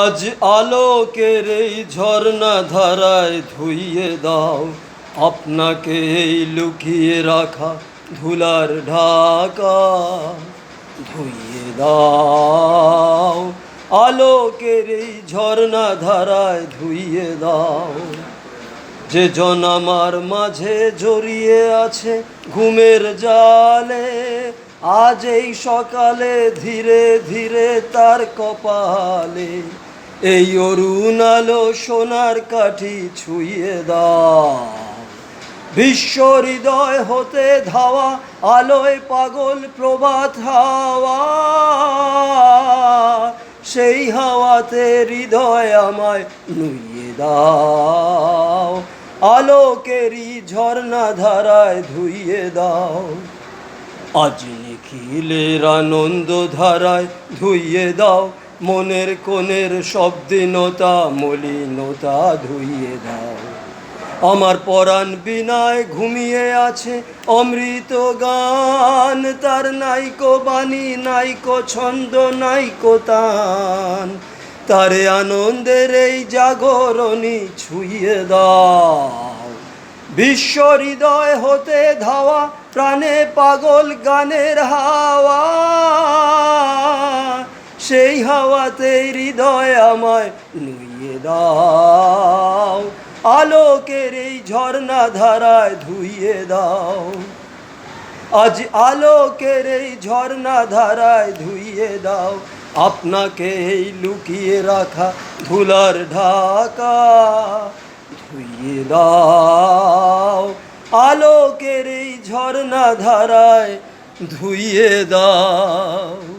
আজ আলোকের এই ঝর্ণা ধারায় ধুইয়ে দাও আপনাকে এই লুকিয়ে রাখা ধুলার ঢাকা। ধুইয়ে দাও আলোকের এই ঝর্ণা ধারায় ধুইয়ে দাও। যে জন আমার মাঝে জড়িয়ে আছে ঘুমের জালে, আজ এই সকালে ধীরে ধীরে তার কপালে এই অরুণ আলো সোনার কাঠি ছুঁয়ে দাও। বিশ্ব হৃদয় হতে ধাওয়া আলোয় পাগল প্রভাত হাওয়া, সেই হাওয়াতে হৃদয় আমায় নুইয়ে দাও। আলোকেরই ঝর্ণা ধারায় ধুইয়ে দাও। আজ নিখিলের আনন্দ ধারায় ধুইয়ে দাও। মনের কোণের সব দীনতা মলিনতা ধুইয়ে দাও। আমার পরাণ বিনায় ঘুমিয়ে আছে অমৃত গান, তার নাইকো বাণী নাইকো ছন্দ নাইকো তান। তারে আনন্দের এই জাগরণী ছুঁয়ে দাও। বিশ্ব হৃদয় হতে ধাওয়া প্রাণে পাগল গানের হাওয়া, সেই হাওয়াতে হৃদয় আমায় নুইয়ে দাও। আলোকের এই ঝর্ণা ধারায় ধুইয়ে দাও। আজ আলোকের এই ঝর্ণা ধারায় ধুইয়ে দাও। আপনাকে এই লুকিয়ে রাখা ধুলার ঢাকা। ধুইয়ে দাও আলোকের এই ঝর্ণা ধারায় ধুইয়ে দাও।